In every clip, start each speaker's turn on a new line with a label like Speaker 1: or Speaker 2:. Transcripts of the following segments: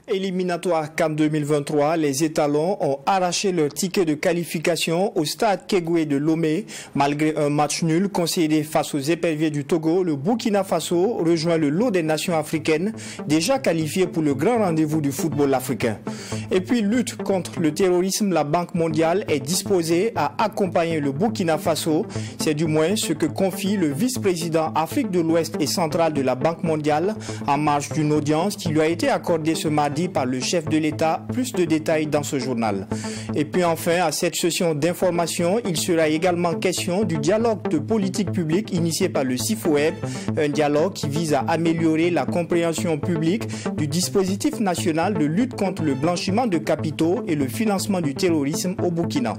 Speaker 1: Éliminatoire CAN 2023, les étalons ont arraché leur ticket de qualification au stade Kégoué de Lomé. Malgré un match nul concédé face aux éperviers du Togo, le Burkina Faso rejoint le lot des nations africaines déjà qualifiées pour le grand rendez-vous du football africain. Et puis lutte contre le terrorisme, la Banque mondiale est disposée à accompagner le Burkina Faso. C'est du moins ce que confie le vice-président Afrique de l'Ouest et centrale de la Banque mondiale en marge d'une audience qui lui a été accordée ce mardi par le chef de l'État. Plus de détails dans ce journal. Et puis enfin, à cette session d'information, il sera également question du dialogue de politique publique initié par le CIFOEB, un dialogue qui vise à améliorer la compréhension publique du dispositif national de lutte contre le blanchiment de capitaux et le financement du terrorisme au Burkina.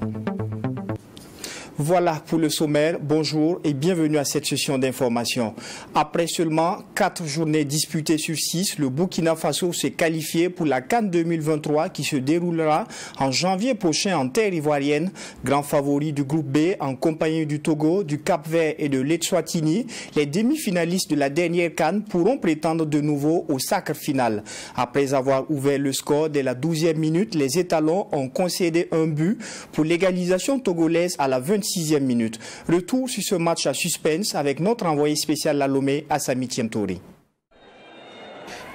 Speaker 1: Voilà pour le sommaire. Bonjour et bienvenue à cette session d'information. Après seulement 4 journées disputées sur 6, le Burkina Faso s'est qualifié pour la CAN 2023 qui se déroulera en janvier prochain en terre ivoirienne. Grand favori du groupe B en compagnie du Togo, du Cap-Vert et de l'Eswatini, les demi-finalistes de la dernière CAN pourront prétendre de nouveau au sacre final. Après avoir ouvert le score dès la 12e minute, les étalons ont concédé un but pour l'égalisation togolaise à la 26e minute. Retour sur ce match à suspense avec notre envoyé spécial à Lomé, Assami Thiemtouri.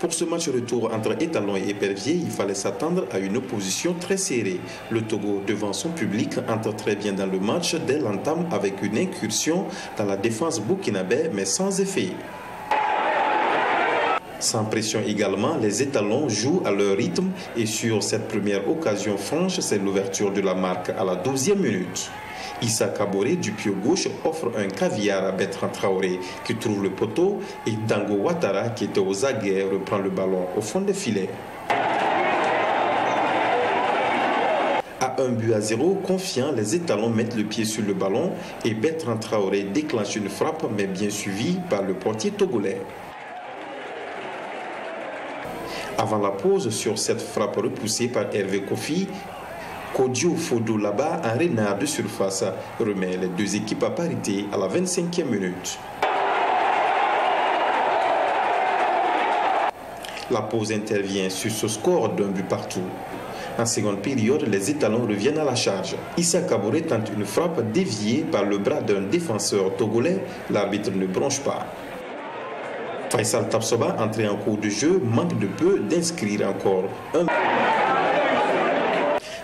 Speaker 2: Pour ce match retour entre étalons et éperviers, il fallait s'attendre à une opposition très serrée. Le Togo, devant son public, entre très bien dans le match dès l'entame avec une incursion dans la défense burkinabé, mais sans effet. Sans pression également, les étalons jouent à leur rythme et sur cette première occasion franche, c'est l'ouverture de la marque à la 12e minute. Issa Kaboré du pied gauche offre un caviar à Bertrand Traoré qui trouve le poteau et Dango Ouattara qui était aux aguets reprend le ballon au fond des filets. À 1-0, confiants, les étalons mettent le pied sur le ballon et Bertrand Traoré déclenche une frappe mais bien suivie par le portier togolais. Avant la pause, sur cette frappe repoussée par Hervé Kofi, Kodio Fodo là-bas, un renard de surface, remet les deux équipes à parité à la 25e minute. La pause intervient sur ce score d'un but partout. En seconde période, les étalons reviennent à la charge. Issa Kaboré tente une frappe déviée par le bras d'un défenseur togolais. L'arbitre ne bronche pas. Faisal Tapsoba, entré en cours de jeu, manque de peu d'inscrire encore un.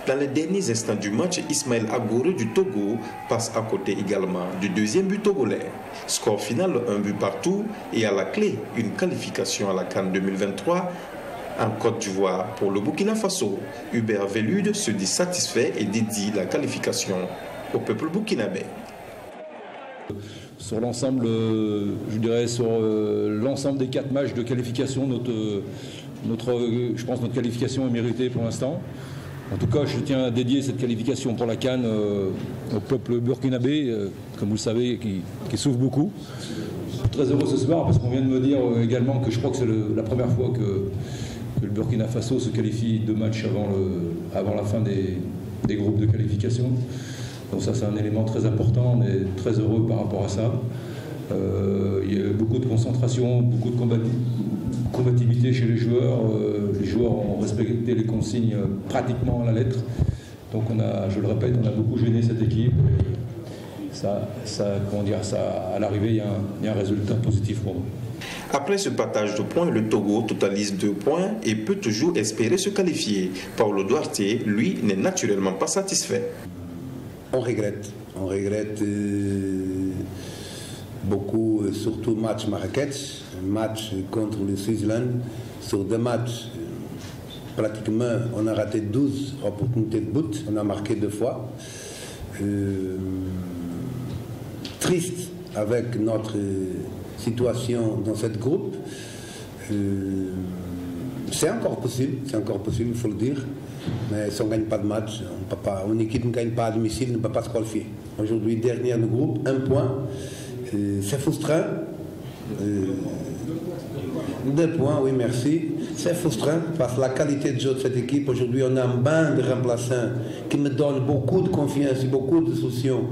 Speaker 2: Dans les derniers instants du match, Ismaël Agore du Togo passe à côté également du deuxième but togolais. Score final, un but partout et à la clé, une qualification à la CAN 2023 en Côte d'Ivoire pour le Burkina Faso. Hubert Vélude se dit satisfait et dédie la qualification au peuple burkinabé.
Speaker 3: Sur l'ensemble, je dirais sur l'ensemble des 4 matchs de qualification, je pense que notre qualification est méritée pour l'instant. En tout cas, je tiens à dédier cette qualification pour la CAN au peuple burkinabé, comme vous le savez, qui souffre beaucoup. Très heureux ce soir parce qu'on vient de me dire également que je crois que c'est la première fois que le Burkina Faso se qualifie 2 matchs avant la fin des groupes de qualification. Donc ça, c'est un élément très important, on est très heureux par rapport à ça. Il y a eu beaucoup de concentration, beaucoup de combativité chez les joueurs. Les joueurs ont respecté les consignes pratiquement à la lettre. Donc je le répète, on a beaucoup gêné cette équipe. À l'arrivée, il y a un résultat positif pour nous.
Speaker 2: Après ce partage de points, le Togo totalise 2 points et peut toujours espérer se qualifier. Paulo Duarte, lui, n'est naturellement pas satisfait.
Speaker 4: On regrette beaucoup, surtout match Marrakech, match contre le Switzerland. Sur 2 matchs, pratiquement, on a raté 12 opportunités de but, on a marqué 2 fois. Triste avec notre situation dans cette groupe. c'est encore possible, il faut le dire. Mais si on ne gagne pas de match, une équipe ne gagne pas à domicile, ne peut pas se qualifier. Aujourd'hui, dernière du groupe, 1 point. C'est frustrant. 2 points, oui, merci. C'est frustrant parce que la qualité de jeu de cette équipe, aujourd'hui, on a un banc de remplaçants qui me donne beaucoup de confiance et beaucoup de solutions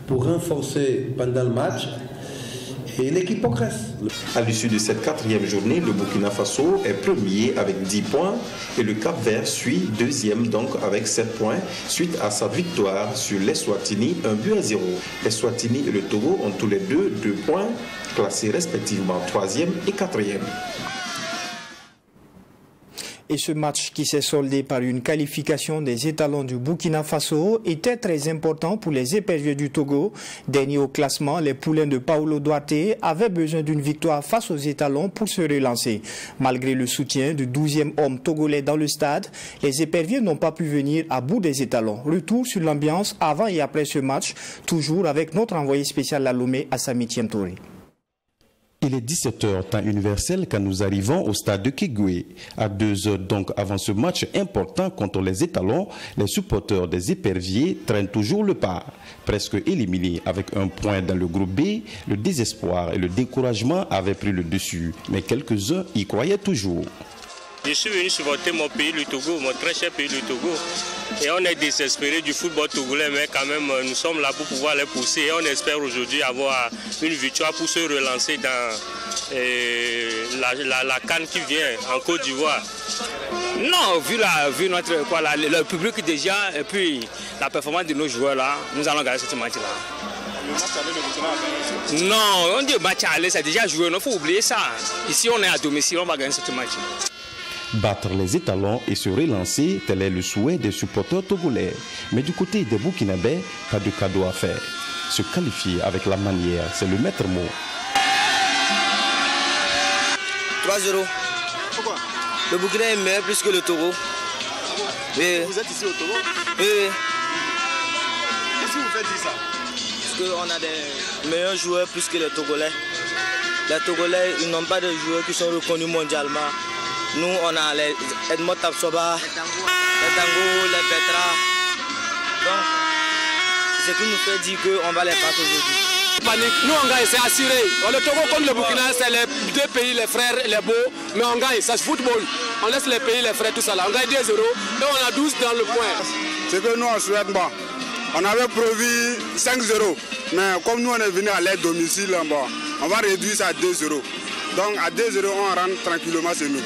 Speaker 4: pour renforcer pendant le match. Et l'équipe progresse.
Speaker 2: À l'issue de cette 4e journée, le Burkina Faso est premier avec 10 points et le Cap-Vert suit 2e donc avec 7 points suite à sa victoire sur l'Eswatini 1-0. L'Eswatini et le Togo ont tous les deux 2 points, classés respectivement 3e et 4e.
Speaker 1: Et ce match qui s'est soldé par une qualification des étalons du Burkina Faso était très important pour les éperviers du Togo. Dernier au classement, les poulains de Paulo Duarte avaient besoin d'une victoire face aux étalons pour se relancer. Malgré le soutien du 12e homme togolais dans le stade, les éperviers n'ont pas pu venir à bout des étalons. Retour sur l'ambiance avant et après ce match, toujours avec notre envoyé spécial à Lomé, Assami Thiemtouré.
Speaker 5: Il est 17h temps universel quand nous arrivons au stade de Kégoué. À 2 heures donc avant ce match important contre les étalons, les supporters des éperviers traînent toujours le pas. Presque éliminés avec 1 point dans le groupe B, le désespoir et le découragement avaient pris le dessus. Mais quelques-uns y croyaient toujours.
Speaker 6: Je suis venu supporter mon pays, le Togo, mon très cher pays, le Togo. Et on est désespéré du football togolais, mais quand même, nous sommes là pour pouvoir les pousser. Et on espère aujourd'hui avoir une victoire pour se relancer dans la CAN qui vient en Côte d'Ivoire.
Speaker 7: Non, vu le public déjà, et puis la performance de nos joueurs là, nous allons gagner ce match-là.
Speaker 6: Le match aller, le Burkina va gagner.
Speaker 7: Non, on dit match aller, c'est déjà joué, il faut oublier ça. Ici, on est à domicile, on va gagner ce match.
Speaker 5: Battre les étalons et se relancer, tel est le souhait des supporters togolais. Mais du côté des Burkinabés, pas de cadeau à faire. Se qualifier avec la manière, c'est le maître mot.
Speaker 7: 3-0.
Speaker 6: Pourquoi?
Speaker 7: Le Burkina est meilleur plus que le Togo.
Speaker 6: Et vous êtes ici au Togo?
Speaker 7: Oui.
Speaker 6: Qu'est-ce qui vous fait dire ça?
Speaker 7: Parce qu'on a des meilleurs joueurs plus que les Togolais. Les Togolais, ils n'ont pas de joueurs qui sont reconnus mondialement. Nous, on a les Edmond Tapsoba, les Tango, les Petra. Donc, c'est ce qui nous fait dire qu'on va les battre aujourd'hui.
Speaker 8: Nous, on gagne, c'est assuré. Le Togo contre le Burkina, c'est les 2 pays, les frères, les beaux. Mais on gagne, c'est football. On laisse les pays, les frères, tout ça là. On gagne 2-0 et on a 12 dans le point.
Speaker 9: C'est que nous, on souhaite pas. On avait prévu 5-0. Mais comme nous, on est venu à l'aide domicile, on va réduire ça à 2-0. Donc à 2-0, on rentre tranquillement chez nous.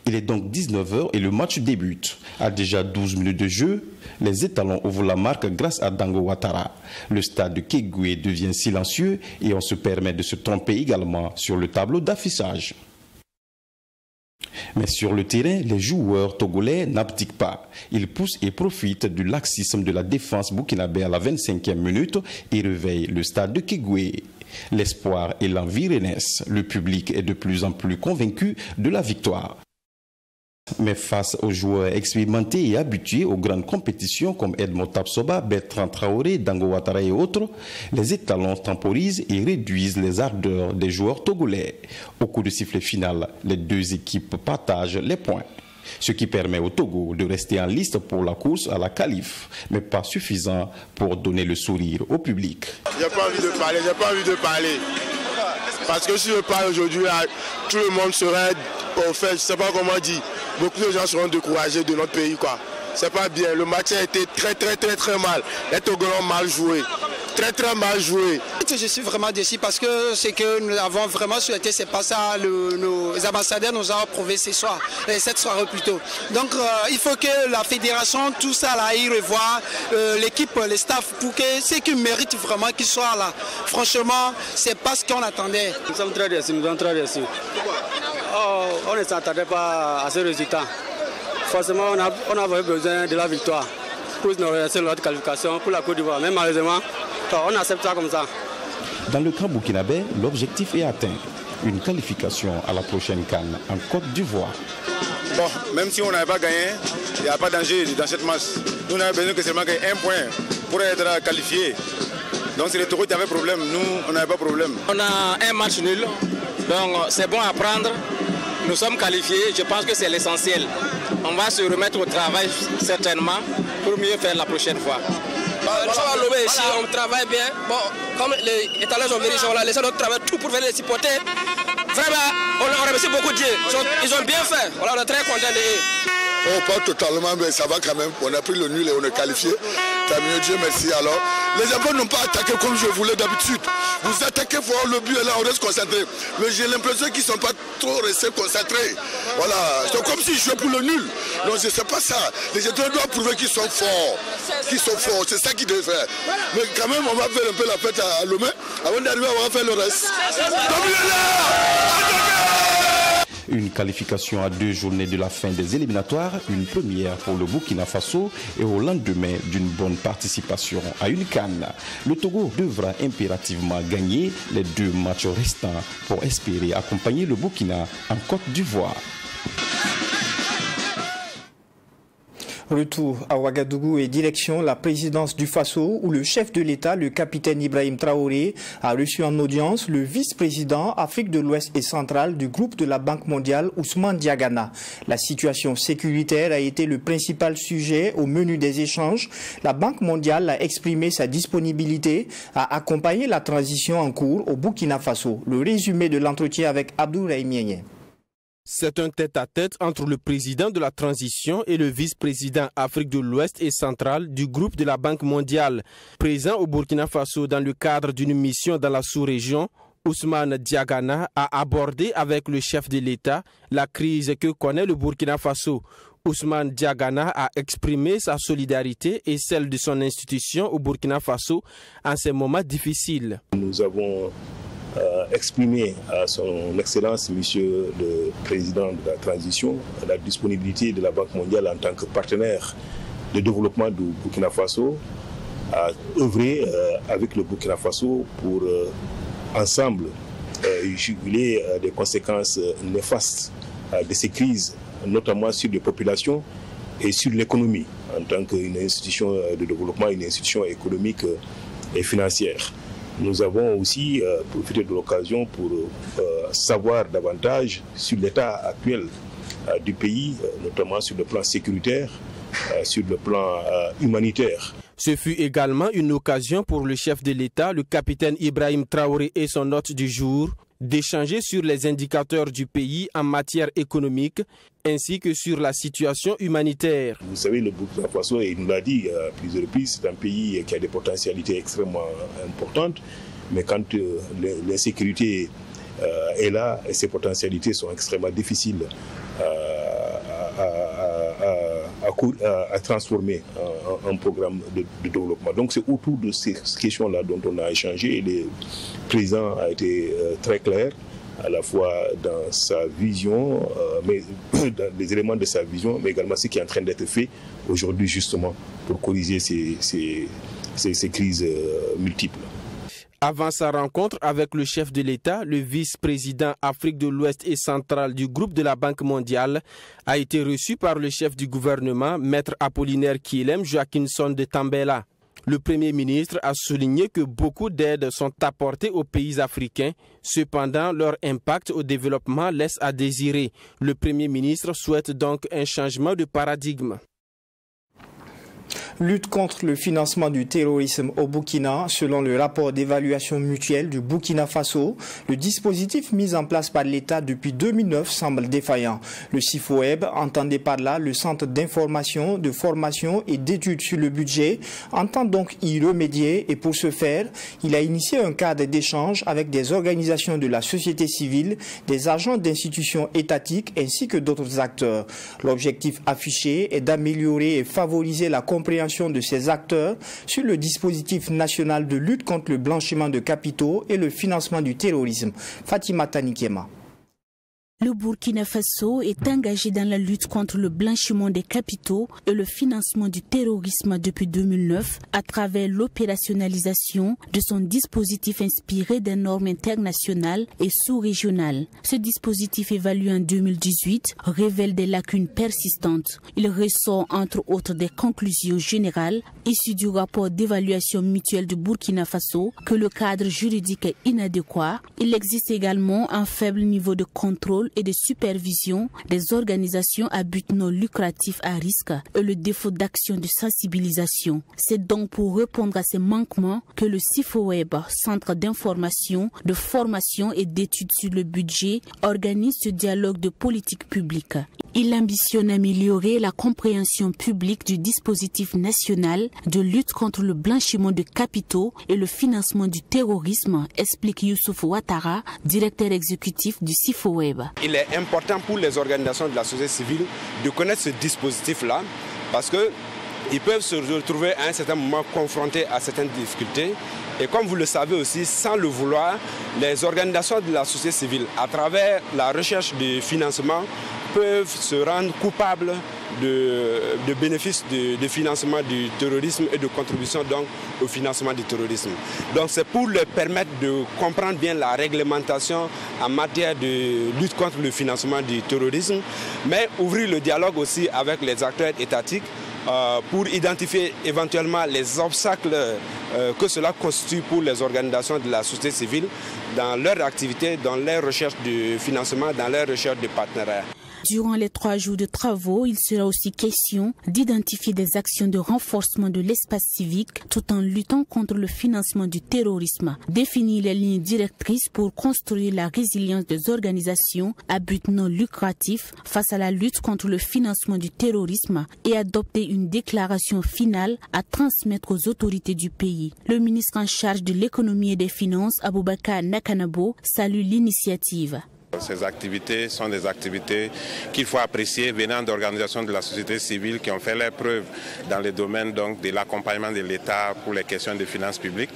Speaker 5: Il est donc 19h et le match débute. À déjà 12 minutes de jeu, les étalons ouvrent la marque grâce à Dango Ouattara. Le stade de Kégoué devient silencieux et on se permet de se tromper également sur le tableau d'affichage. Mais sur le terrain, les joueurs togolais n'abdiquent pas. Ils poussent et profitent du laxisme de la défense burkinabé à la 25e minute et réveillent le stade de Kégoué. L'espoir et l'envie renaissent. Le public est de plus en plus convaincu de la victoire. Mais face aux joueurs expérimentés et habitués aux grandes compétitions comme Edmond Tapsoba, Bertrand Traoré, Dango Ouattara et autres, les étalons temporisent et réduisent les ardeurs des joueurs togolais. Au coup de sifflet final, les 2 équipes partagent les points. Ce qui permet au Togo de rester en liste pour la course à la qualif, mais pas suffisant pour donner le sourire au public.
Speaker 9: J'ai pas envie de parler, Parce que si je parle aujourd'hui, tout le monde serait au fait, je ne sais pas comment dire. Beaucoup de gens seront découragés de notre pays, quoi. C'est pas bien. Le match a été très mal. Les Togolais ont mal joué. Très mal joué.
Speaker 10: Je suis vraiment déçu parce que ce que nous avons vraiment souhaité, c'est pas ça. Nos ambassadeurs nous ont prouvé cette soirée plutôt. Donc il faut que la fédération, tout ça là, y revoie l'équipe, le staff, pour que ceux qui méritent vraiment qu'ils soient là. Franchement, c'est pas ce qu'on attendait.
Speaker 7: Nous sommes très déçus, Pourquoi? On ne s'attendait pas à ce résultat. Forcément, on avait besoin de la victoire pour nous relancer notre qualification pour la Côte d'Ivoire. Mais malheureusement, on accepte ça comme ça.
Speaker 5: Dans le camp burkinabé, l'objectif est atteint. Une qualification à la prochaine CAN en Côte d'Ivoire.
Speaker 9: Bon, même si on n'avait pas gagné, il n'y a pas de danger dans cette match. Nous, on avait besoin que seulement gagner 1 point pour être qualifié. Donc c'est le Togo qui avait problème. Nous, on n'avait pas de problème.
Speaker 8: On a un match nul, donc c'est bon à prendre. Nous sommes qualifiés, je pense que c'est l'essentiel. On va se remettre au travail certainement pour mieux faire la prochaine fois. Nous sommes à Lomé ici, on travaille bien. Bon, comme les étalons ont venu, on a laissé notre travail tout pour venir les supporter. Vraiment, on remercie beaucoup Dieu. Ils ont bien fait. Voilà, on est très contents d'eux.
Speaker 11: Oh, pas totalement, mais ça va quand même. On a pris le nul et on est qualifié. Tant mieux, Dieu merci. Alors, les Japonais n'ont pas attaqué comme je voulais d'habitude. Vous attaquez fort, le but est là, on reste concentré. Mais j'ai l'impression qu'ils ne sont pas trop restés concentrés. Voilà, c'est comme s'ils jouaient pour le nul. Non, je ne sais pas ça. Les Japonais doivent prouver qu'ils sont forts. C'est ça qu'ils doivent faire. Mais quand même, on va faire un peu la fête à Lomé. Avant d'arriver, on va faire le reste.
Speaker 5: Une qualification à 2 journées de la fin des éliminatoires, une première pour le Burkina Faso et au lendemain d'une bonne participation à une CAN. Le Togo devra impérativement gagner les 2 matchs restants pour espérer accompagner le Burkina en Côte d'Ivoire.
Speaker 1: Retour à Ouagadougou et direction la présidence du Faso où le chef de l'État, le capitaine Ibrahim Traoré, a reçu en audience le vice-président Afrique de l'Ouest et centrale du groupe de la Banque mondiale, Ousmane Diagana. La situation sécuritaire a été le principal sujet au menu des échanges. La Banque mondiale a exprimé sa disponibilité à accompagner la transition en cours au Burkina Faso. Le résumé de l'entretien avec Abdoulaye Mienye.
Speaker 12: C'est un tête-à-tête entre le président de la transition et le vice-président Afrique de l'Ouest et centrale du groupe de la Banque mondiale. Présent au Burkina Faso dans le cadre d'une mission dans la sous-région, Ousmane Diagana a abordé avec le chef de l'État la crise que connaît le Burkina Faso. Ousmane Diagana a exprimé sa solidarité et celle de son institution au Burkina Faso en ces moments difficiles.
Speaker 13: Nous avons exprimer à son Excellence, Monsieur le Président de la Transition, la disponibilité de la Banque mondiale en tant que partenaire de développement du Burkina Faso à œuvrer avec le Burkina Faso pour ensemble juguler des conséquences néfastes de ces crises, notamment sur les populations et sur l'économie, en tant qu'une institution de développement, une institution économique et financière. Nous avons aussi profité de l'occasion pour savoir davantage sur l'état actuel du pays, notamment sur le plan sécuritaire, sur le plan humanitaire.
Speaker 12: Ce fut également une occasion pour le chef de l'État, le capitaine Ibrahim Traoré et son hôte du jour, d'échanger sur les indicateurs du pays en matière économique ainsi que sur la situation humanitaire.
Speaker 13: Vous savez, le Burkina Faso, il nous l'a dit à plusieurs reprises, c'est un pays qui a des potentialités extrêmement importantes, mais quand l'insécurité est là, ces potentialités sont extrêmement difficiles à transformer en programme de développement. Donc c'est autour de ces questions-là dont on a échangé et le président a été très clair, à la fois dans sa vision, mais dans les éléments de sa vision, mais également ce qui est en train d'être fait aujourd'hui justement pour corriger ces crises multiples.
Speaker 12: Avant sa rencontre avec le chef de l'État, le vice-président Afrique de l'Ouest et centrale du groupe de la Banque mondiale a été reçu par le chef du gouvernement, Maître Apollinaire Kyelem Joaquinson de Tambela. Le Premier ministre a souligné que beaucoup d'aides sont apportées aux pays africains. Cependant, leur impact au développement laisse à désirer. Le Premier ministre souhaite donc un changement de paradigme.
Speaker 1: Lutte contre le financement du terrorisme au Burkina. Selon le rapport d'évaluation mutuelle du Burkina Faso, le dispositif mis en place par l'État depuis 2009 semble défaillant. Le CIFOEB, entendait par là le Centre d'information, de formation et d'études sur le budget, entend donc y remédier et pour ce faire, il a initié un cadre d'échange avec des organisations de la société civile, des agents d'institutions étatiques ainsi que d'autres acteurs. L'objectif affiché est d'améliorer et favoriser la compréhension de ces acteurs sur le dispositif national de lutte contre le blanchiment de capitaux et le financement du terrorisme. Fatima Tanikema.
Speaker 14: Le Burkina Faso est engagé dans la lutte contre le blanchiment des capitaux et le financement du terrorisme depuis 2009 à travers l'opérationnalisation de son dispositif inspiré des normes internationales et sous-régionales. Ce dispositif évalué en 2018 révèle des lacunes persistantes. Il ressort entre autres des conclusions générales issues du rapport d'évaluation mutuelle du Burkina Faso que le cadre juridique est inadéquat. Il existe également un faible niveau de contrôle contrôle et de supervision des organisations à but non lucratif à risque et le défaut d'action de sensibilisation. C'est donc pour répondre à ces manquements que le CIFOWEB, Centre d'information, de formation et d'études sur le budget, organise ce dialogue de politique publique. Il ambitionne améliorer la compréhension publique du dispositif national de lutte contre le blanchiment de capitaux et le financement du terrorisme, explique Youssouf Ouattara, directeur exécutif du CIFOWEB.
Speaker 15: Il est important pour les organisations de la société civile de connaître ce dispositif-là parce qu'ils peuvent se retrouver à un certain moment confrontés à certaines difficultés. Et comme vous le savez aussi, sans le vouloir, les organisations de la société civile, à travers la recherche de financement, peuvent se rendre coupables de bénéfices de financement du terrorisme et de contribution donc au financement du terrorisme. Donc c'est pour leur permettre de comprendre bien la réglementation en matière de lutte contre le financement du terrorisme, mais ouvrir le dialogue aussi avec les acteurs étatiques pour identifier éventuellement les obstacles que cela constitue pour les organisations de la société civile dans leur activité, dans leur recherche de financement, dans leur recherche de partenariat.
Speaker 14: Durant les 3 jours de travaux, il sera aussi question d'identifier des actions de renforcement de l'espace civique tout en luttant contre le financement du terrorisme, définir les lignes directrices pour construire la résilience des organisations à but non lucratif face à la lutte contre le financement du terrorisme et adopter une déclaration finale à transmettre aux autorités du pays. Le ministre en charge de l'économie et des finances, Aboubakar Nakanabo, salue l'initiative.
Speaker 16: Ces activités sont des activités qu'il faut apprécier venant d'organisations de la société civile qui ont fait leurs preuves dans les domaines donc, de l'accompagnement de l'État pour les questions de finances publiques.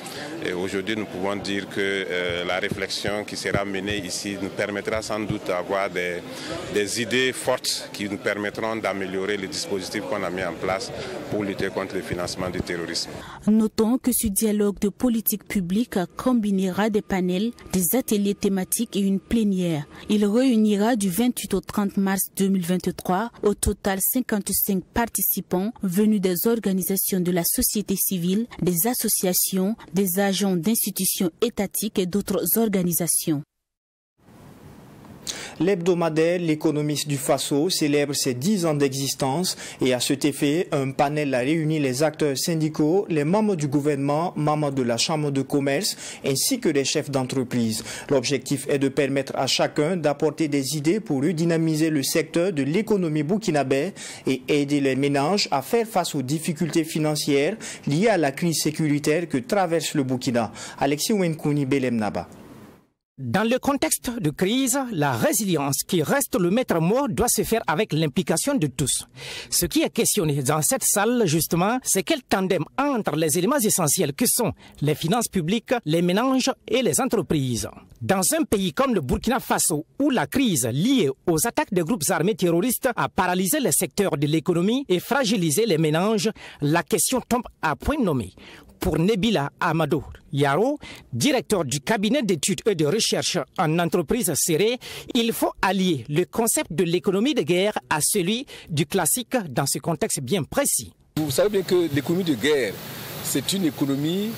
Speaker 16: Et aujourd'hui, nous pouvons dire que la réflexion qui sera menée ici nous permettra sans doute d'avoir des idées fortes qui nous permettront d'améliorer les dispositifs qu'on a mis en place pour lutter contre le financement du terrorisme.
Speaker 14: Notons que ce dialogue de politique publique combinera des panels, des ateliers thématiques et une plénière. Il réunira du 28 au 30 mars 2023 au total 55 participants venus des organisations de la société civile, des associations, des agents d'institutions étatiques et d'autres organisations.
Speaker 1: L'hebdomadaire L'économiste du Faso célèbre ses 10 ans d'existence et à cet effet, un panel a réuni les acteurs syndicaux, les membres du gouvernement, membres de la Chambre de commerce ainsi que des chefs d'entreprise. L'objectif est de permettre à chacun d'apporter des idées pour redynamiser le secteur de l'économie burkinabé et aider les ménages à faire face aux difficultés financières liées à la crise sécuritaire que traverse le Burkina. Alexis Wenkouni Belem Naba.
Speaker 17: Dans le contexte de crise, la résilience qui reste le maître mot doit se faire avec l'implication de tous. Ce qui est questionné dans cette salle, justement, c'est quel tandem entre les éléments essentiels que sont les finances publiques, les ménages et les entreprises. Dans un pays comme le Burkina Faso, où la crise liée aux attaques des groupes armés terroristes a paralysé les secteurs de l'économie et fragilisé les ménages, la question tombe à point nommé. Pour Nebila Amadou Yaro, directeur du cabinet d'études et de recherche en entreprise serrée, il faut allier le concept de l'économie de guerre à celui du classique dans ce contexte bien précis.
Speaker 18: Vous savez bien que l'économie de guerre, c'est une économie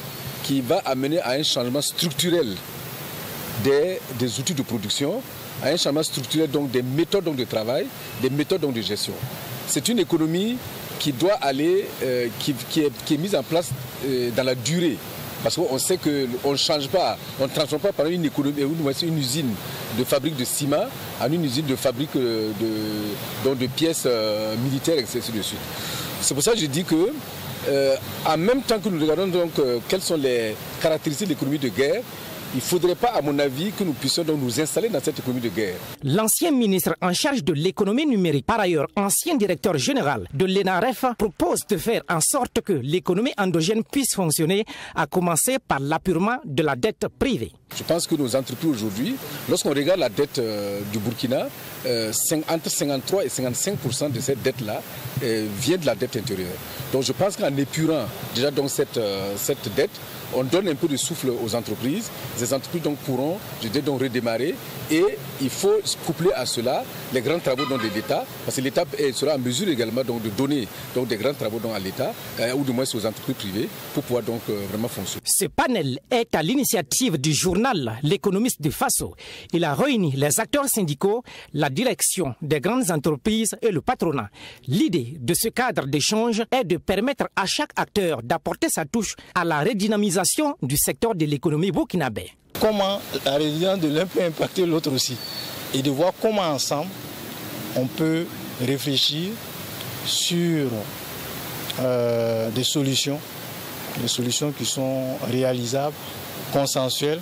Speaker 18: qui va amener à un changement structurel des outils de production, à un changement structurel donc des méthodes donc de travail, des méthodes donc de gestion. C'est une économie qui doit aller, qui est mise en place dans la durée. Parce qu'on sait qu'on ne change pas, on ne transforme pas par une économie, une usine de fabrique de ciment en une usine de fabrique de pièces militaires, et ainsi de suite. C'est pour ça que je dis que, en même temps que nous regardons donc quelles sont les caractéristiques de l'économie de guerre, il ne faudrait pas, à mon avis, que nous puissions donc nous installer dans cette économie de guerre.
Speaker 17: L'ancien ministre en charge de l'économie numérique, par ailleurs ancien directeur général de l'ENAREF, propose de faire en sorte que l'économie endogène puisse fonctionner, à commencer par l'appurement de la dette privée.
Speaker 18: Je pense que nos entreprises aujourd'hui, lorsqu'on regarde la dette du Burkina, entre 53 et 55% de cette dette-là vient de la dette intérieure. Donc je pense qu'en épurant déjà donc cette dette, on donne un peu de souffle aux entreprises. Ces entreprises donc pourront donc redémarrer et il faut coupler à cela les grands travaux de l'État, parce que l'État sera en mesure également donc de donner donc des grands travaux à l'État ou du moins aux entreprises privées pour pouvoir donc vraiment fonctionner.
Speaker 17: Ce panel est à l'initiative du journal national, l'économiste du Faso. Il a réuni les acteurs syndicaux, la direction des grandes entreprises et le patronat. L'idée de ce cadre d'échange est de permettre à chaque acteur d'apporter sa touche à la redynamisation du secteur de l'économie burkinabé.
Speaker 19: Comment la résilience de l'un peut impacter l'autre aussi, et de voir comment ensemble on peut réfléchir sur des solutions qui sont réalisables, consensuelles,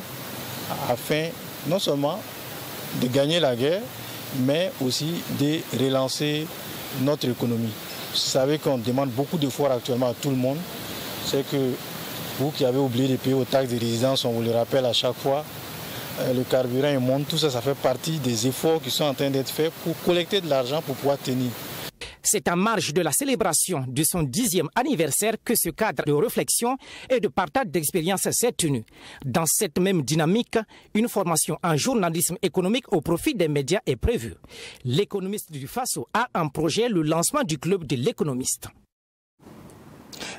Speaker 19: afin non seulement de gagner la guerre, mais aussi de relancer notre économie. Vous savez qu'on demande beaucoup d'efforts actuellement à tout le monde. C'est que vous qui avez oublié de payer aux taxes de résidence, on vous le rappelle à chaque fois, le carburant est monte, tout ça, ça fait partie des efforts qui sont en train d'être faits pour collecter de l'argent pour pouvoir tenir.
Speaker 17: C'est en marge de la célébration de son 10e anniversaire que ce cadre de réflexion et de partage d'expérience s'est tenu. Dans cette même dynamique, une formation en journalisme économique au profit des médias est prévue. L'économiste du Faso a en projet le lancement du club de l'économiste.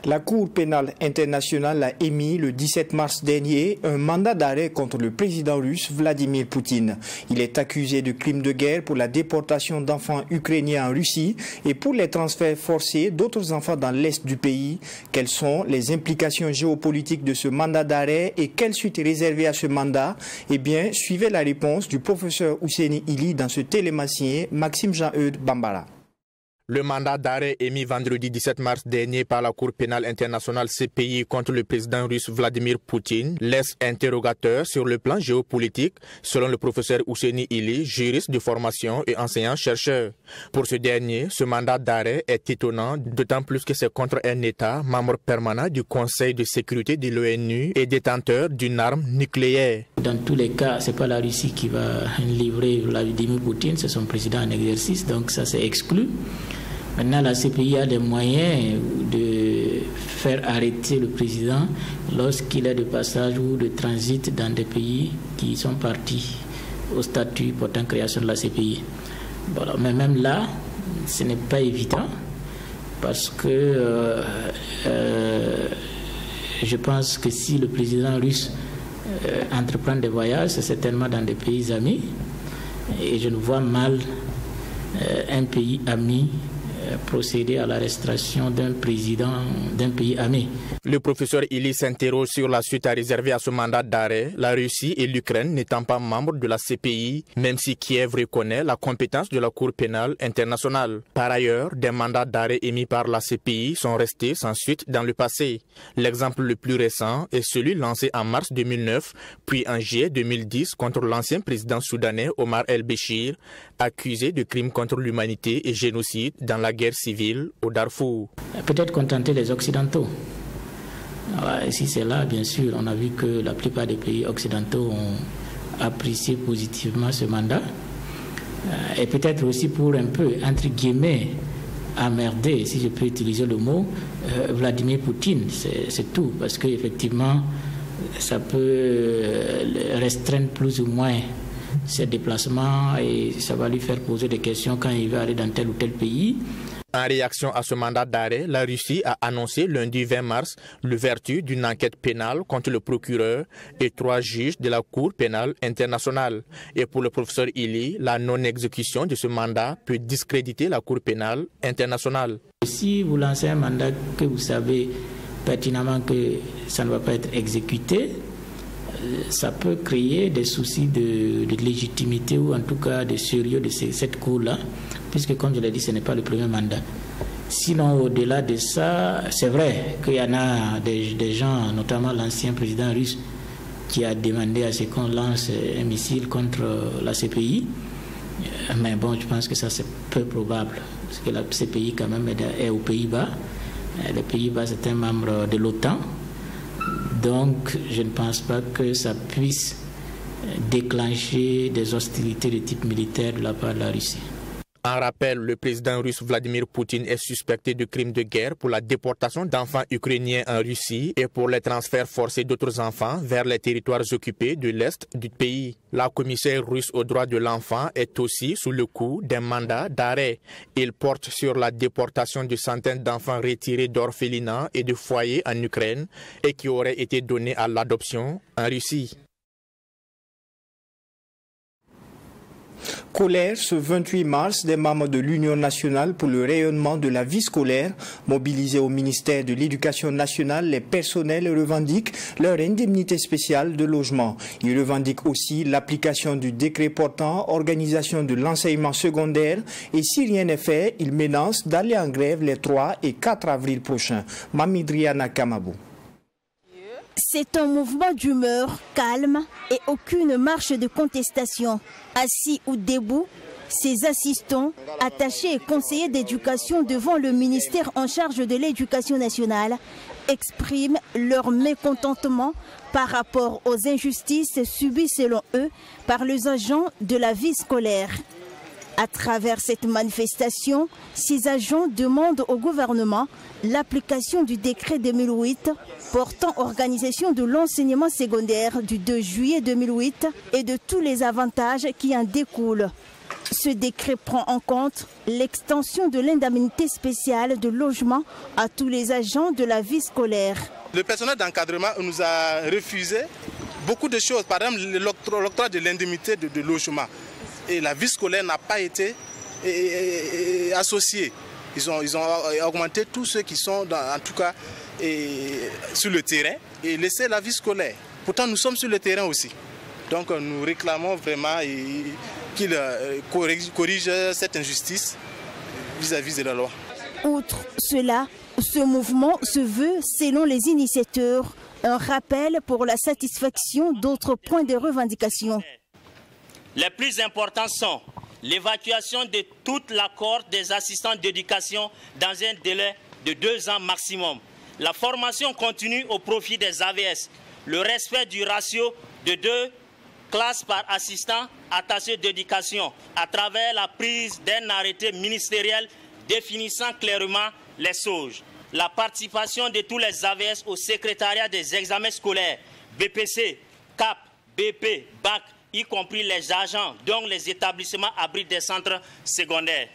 Speaker 1: La Cour pénale internationale a émis le 17 mars dernier un mandat d'arrêt contre le président russe Vladimir Poutine. Il est accusé de crimes de guerre pour la déportation d'enfants ukrainiens en Russie et pour les transferts forcés d'autres enfants dans l'est du pays. Quelles sont les implications géopolitiques de ce mandat d'arrêt et quelle suite est réservée à ce mandat? Eh bien, suivez la réponse du professeur Ouseni Ili dans ce télémacien Maxime Jean-Eudes Bambara.
Speaker 20: Le mandat d'arrêt émis vendredi 17 mars dernier par la Cour pénale internationale CPI contre le président russe Vladimir Poutine laisse interrogateur sur le plan géopolitique, selon le professeur Ouseni Ili, juriste de formation et enseignant-chercheur. Pour ce dernier, ce mandat d'arrêt est étonnant, d'autant plus que c'est contre un État, membre permanent du Conseil de sécurité de l'ONU et détenteur d'une arme nucléaire.
Speaker 21: Dans tous les cas, ce n'est pas la Russie qui va livrer Vladimir Poutine, c'est son président en exercice, donc ça c'est exclu. Maintenant, la CPI a des moyens de faire arrêter le président lorsqu'il est de passage ou de transit dans des pays qui sont partis au statut portant création de la CPI. Voilà. Mais même là, ce n'est pas évident parce que je pense que si le président russe entreprend des voyages, c'est certainement dans des pays amis et je ne vois mal un pays ami procéder à l'arrestation d'un président d'un pays ami.
Speaker 20: Le professeur Ili s'interroge sur la suite à réserver à ce mandat d'arrêt, la Russie et l'Ukraine n'étant pas membres de la CPI, même si Kiev reconnaît la compétence de la Cour pénale internationale. Par ailleurs, des mandats d'arrêt émis par la CPI sont restés sans suite dans le passé. L'exemple le plus récent est celui lancé en mars 2009, puis en juillet 2010 contre l'ancien président soudanais Omar el-Béchir, accusé de crimes contre l'humanité et génocide dans la guerre civile au Darfour.
Speaker 21: Peut-être contenter les Occidentaux. Alors, si c'est là, bien sûr, on a vu que la plupart des pays occidentaux ont apprécié positivement ce mandat. Et peut-être aussi pour un peu, entre guillemets, emmerder, si je peux utiliser le mot, Vladimir Poutine, c'est tout. Parce qu'effectivement, ça peut restreindre plus ou moins ses déplacements et ça va lui faire poser des questions quand il va aller dans tel ou tel pays.
Speaker 20: En réaction à ce mandat d'arrêt, la Russie a annoncé lundi 20 mars l'ouverture d'une enquête pénale contre le procureur et 3 juges de la Cour pénale internationale. Et pour le professeur Ili, la non-exécution de ce mandat peut discréditer la Cour pénale internationale.
Speaker 21: Si vous lancez un mandat que vous savez pertinemment que ça ne va pas être exécuté, ça peut créer des soucis de légitimité ou en tout cas de sérieux de cette cour-là, puisque comme je l'ai dit, ce n'est pas le premier mandat. Sinon, au-delà de ça, c'est vrai qu'il y en a des gens, notamment l'ancien président russe, qui a demandé à ce qu'on lance un missile contre la CPI. Mais bon, je pense que ça c'est peu probable, parce que la CPI quand même est aux Pays-Bas. Les Pays-Bas, c'est un membre de l'OTAN. Donc, je ne pense pas que ça puisse déclencher des hostilités de type militaire de la part de la Russie.
Speaker 20: En rappel, le président russe Vladimir Poutine est suspecté de crimes de guerre pour la déportation d'enfants ukrainiens en Russie et pour les transferts forcés d'autres enfants vers les territoires occupés de l'Est du pays. La commissaire russe aux droits de l'enfant est aussi sous le coup d'un mandat d'arrêt. Il porte sur la déportation de centaines d'enfants retirés d'orphelinats et de foyers en Ukraine et qui auraient été donnés à l'adoption en Russie.
Speaker 1: Colère ce 28 mars des membres de l'Union nationale pour le rayonnement de la vie scolaire. Mobilisés au ministère de l'Éducation nationale, les personnels revendiquent leur indemnité spéciale de logement. Ils revendiquent aussi l'application du décret portant organisation de l'enseignement secondaire et si rien n'est fait, ils menacent d'aller en grève les 3 et 4 avril prochains. Mamidriana Kamabou.
Speaker 3: C'est un mouvement d'humeur calme et aucune marche de contestation. Assis ou debout, ces assistants, attachés et conseillers d'éducation devant le ministère en charge de l'éducation nationale, expriment leur mécontentement par rapport aux injustices subies selon eux par les agents de la vie scolaire. À travers cette manifestation, ces agents demandent au gouvernement l'application du décret 2008 portant organisation de l'enseignement secondaire du 2 juillet 2008 et de tous les avantages qui en découlent. Ce décret prend en compte l'extension de l'indemnité spéciale de logement à tous les agents de la vie scolaire.
Speaker 22: Le personnel d'encadrement nous a refusé beaucoup de choses, par exemple l'octroi de l'indemnité de logement. Et la vie scolaire n'a pas été associée. Ils ont augmenté tous ceux qui sont, en tout cas, sur le terrain et laissé la vie scolaire. Pourtant, nous sommes sur le terrain aussi. Donc, nous réclamons vraiment qu'ils corrigent cette injustice vis-à-vis de la loi.
Speaker 3: Outre cela, ce mouvement se veut, selon les initiateurs, un rappel pour la satisfaction d'autres points de revendication.
Speaker 23: Les plus importants sont l'évacuation de toute la cohorte des assistants d'éducation dans un délai de 2 ans maximum, la formation continue au profit des AVS, le respect du ratio de 2 classes par assistant attaché d'éducation à travers la prise d'un arrêté ministériel définissant clairement les SOG, la participation de tous les AVS au secrétariat des examens scolaires, BPC, CAP, BP, BAC, y compris les agents dont les établissements abritent des centres secondaires.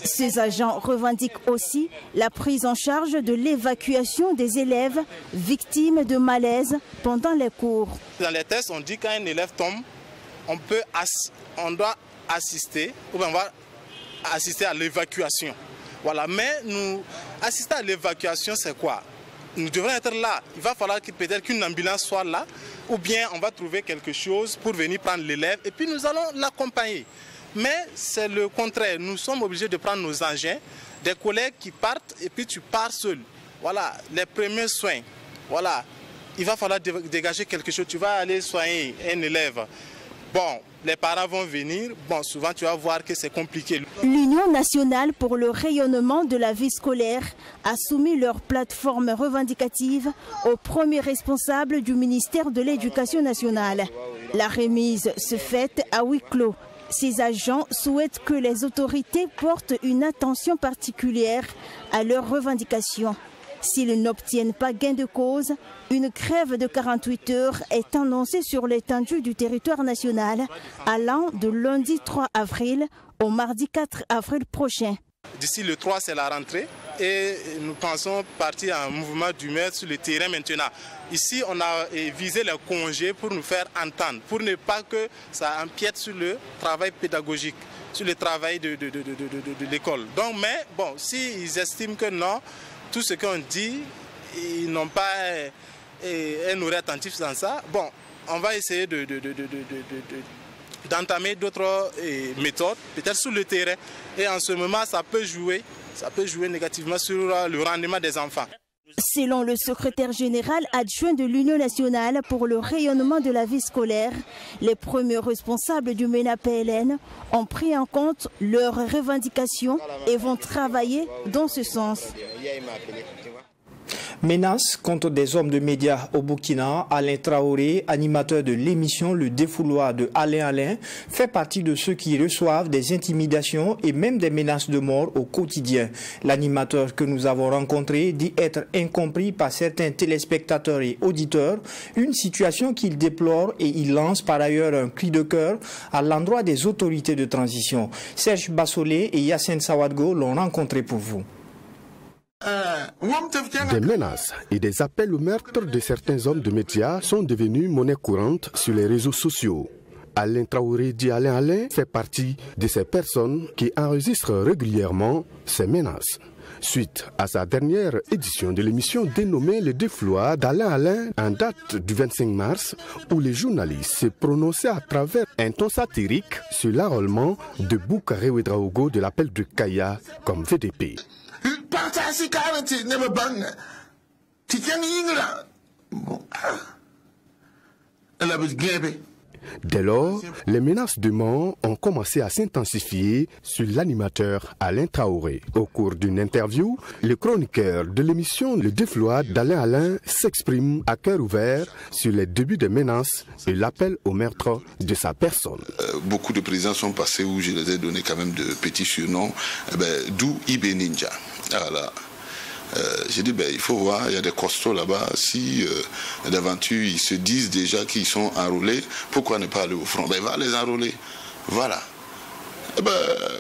Speaker 3: Ces agents revendiquent aussi la prise en charge de l'évacuation des élèves victimes de malaise pendant les cours.
Speaker 22: Dans les tests, on dit qu'un élève tombe, on doit assister, ou bien on va assister à l'évacuation. Voilà, mais nous, assister à l'évacuation, c'est quoi? Nous devons être là. Il va falloir peut-être qu'une ambulance soit là, ou bien on va trouver quelque chose pour venir prendre l'élève et puis nous allons l'accompagner. Mais c'est le contraire. Nous sommes obligés de prendre nos engins, des collègues qui partent et puis tu pars seul. Voilà, les premiers soins. Voilà, il va falloir dégager quelque chose. Tu vas aller soigner un élève. Bon, les parents vont venir. Bon, souvent tu vas voir que c'est compliqué.
Speaker 3: L'Union nationale pour le rayonnement de la vie scolaire a soumis leur plateforme revendicative au premier responsable du ministère de l'Éducation nationale. La remise se fait à huis clos. Ces agents souhaitent que les autorités portent une attention particulière à leurs revendications. S'ils n'obtiennent pas gain de cause, une grève de 48 heures est annoncée sur l'étendue du territoire national allant de lundi 3 avril au mardi 4 avril prochain.
Speaker 22: D'ici le 3, c'est la rentrée et nous pensons partir en mouvement d'humeur sur le terrain maintenant. Ici, on a visé les congés pour nous faire entendre, pour ne pas que ça empiète sur le travail pédagogique, sur le travail de l'école. Donc, mais bon, s'ils estiment que non, tout ce qu'on dit, ils n'ont pas un oreille attentif dans ça. Bon, on va essayer d'entamer d'autres méthodes, peut-être sur le terrain. Et en ce moment, ça peut jouer négativement sur le rendement des enfants.
Speaker 3: Selon le secrétaire général adjoint de l'Union nationale pour le rayonnement de la vie scolaire, les premiers responsables du MENA-PLN ont pris en compte leurs revendications et vont travailler dans ce sens.
Speaker 1: Menace contre des hommes de médias au Burkina. Alain Traoré, animateur de l'émission Le Défouloir de Alain, fait partie de ceux qui reçoivent des intimidations et même des menaces de mort au quotidien. L'animateur que nous avons rencontré dit être incompris par certains téléspectateurs et auditeurs, une situation qu'il déplore et il lance par ailleurs un cri de cœur à l'endroit des autorités de transition. Serge Bassolé et Yacine Sawadgo l'ont rencontré pour vous.
Speaker 24: Des menaces et des appels au meurtre de certains hommes de médias sont devenus monnaie courante sur les réseaux sociaux. Alain Traoré dit Alain fait partie de ces personnes qui enregistrent régulièrement ces menaces. Suite à sa dernière édition de l'émission dénommée Le Défloir d'Alain en date du 25 mars, où les journalistes se prononçaient à travers un ton satirique sur l'enrôlement de Boucaré Ouedraogo de l'appel de Kaya comme VDP. Dès lors, les menaces de mort ont commencé à s'intensifier sur l'animateur Alain Traoré. Au cours d'une interview, le chroniqueur de l'émission Le Défloir d'Alain s'exprime à cœur ouvert sur les débuts des menaces et l'appel au meurtre de sa personne.
Speaker 11: Beaucoup de présidents sont passés où je les ai donné quand même de petits surnoms, d'où Ibé Ninja. Voilà. J'ai dit, il faut voir, il y a des costauds là-bas, si d'aventure ils se disent déjà qu'ils sont enrôlés, pourquoi ne pas aller au front? Va les enrôler. Voilà.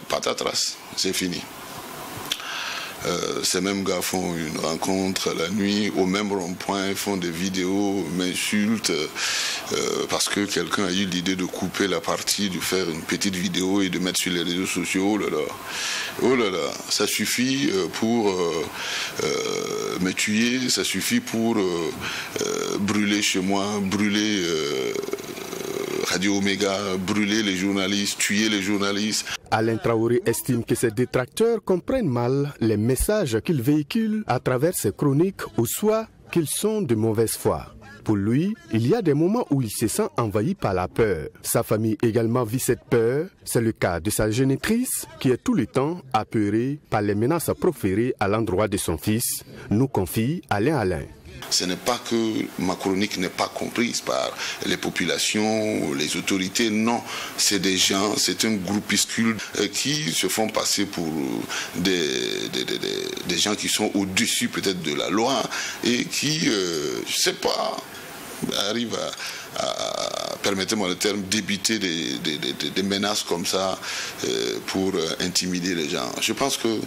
Speaker 11: Patatras, c'est fini. Ces mêmes gars font une rencontre la nuit au même rond-point, font des vidéos, m'insultent parce que quelqu'un a eu l'idée de couper la partie, de faire une petite vidéo et de mettre sur les réseaux sociaux. Oh là là, ça suffit pour me tuer, ça suffit pour brûler chez moi, brûler Radio Omega, brûler les journalistes, tuer les journalistes.
Speaker 24: Alain Traoré estime que ses détracteurs comprennent mal les messages qu'il véhicule à travers ses chroniques ou soit qu'ils sont de mauvaise foi. Pour lui, il y a des moments où il se sent envahi par la peur. Sa famille également vit cette peur. C'est le cas de sa génitrice qui est tout le temps apeurée par les menaces proférées à l'endroit de son fils, nous confie Alain.
Speaker 11: Ce n'est pas que ma chronique n'est pas comprise par les populations, les autorités, non. C'est des gens, c'est un groupuscule qui se font passer pour des gens qui sont au-dessus peut-être de la loi et qui, je ne sais pas, arrivent à permettez-moi le terme, débiter des menaces comme ça pour intimider les gens. Je pense que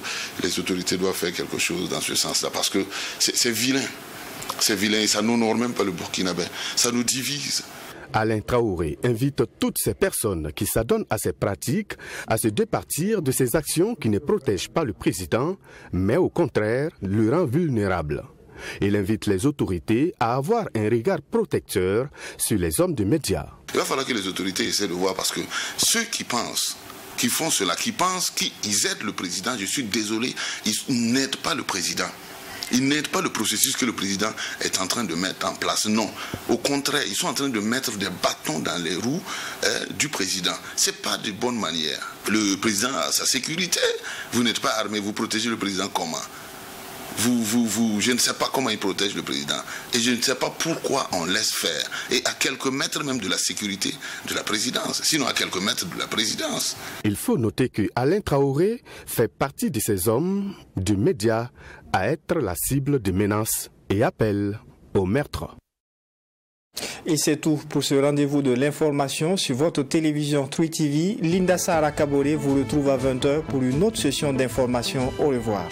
Speaker 11: les autorités doivent faire quelque chose dans ce sens-là parce que c'est vilain. C'est vilain et ça n'honore même pas le Burkinabé. Ça nous divise.
Speaker 24: Alain Traoré invite toutes ces personnes qui s'adonnent à ces pratiques à se départir de ces actions qui ne protègent pas le président, mais au contraire le rend vulnérable. Il invite les autorités à avoir un regard protecteur sur les hommes de médias.
Speaker 11: Il va falloir que les autorités essaient de voir parce que ceux qui pensent, qui font cela, qui pensent qu'ils aident le président, je suis désolé, ils n'aident pas le président. Ils n'aident pas le processus que le président est en train de mettre en place. Non. Au contraire, ils sont en train de mettre des bâtons dans les roues du président. Ce n'est pas de bonne manière. Le président a sa sécurité. Vous n'êtes pas armé. Vous protégez le président comment? Je ne sais pas comment il protège le président. Et je ne sais pas pourquoi on laisse faire. Et à quelques mètres même de la sécurité de la présidence. Sinon à quelques mètres de la présidence.
Speaker 24: Il faut noter que Alain Traoré fait partie de ces hommes du média à être la cible de menaces et appelle au meurtre.
Speaker 1: Et c'est tout pour ce rendez-vous de l'information sur votre télévision 3TV. Linda Sarah Kabore vous retrouve à 20h pour une autre session d'information. Au revoir.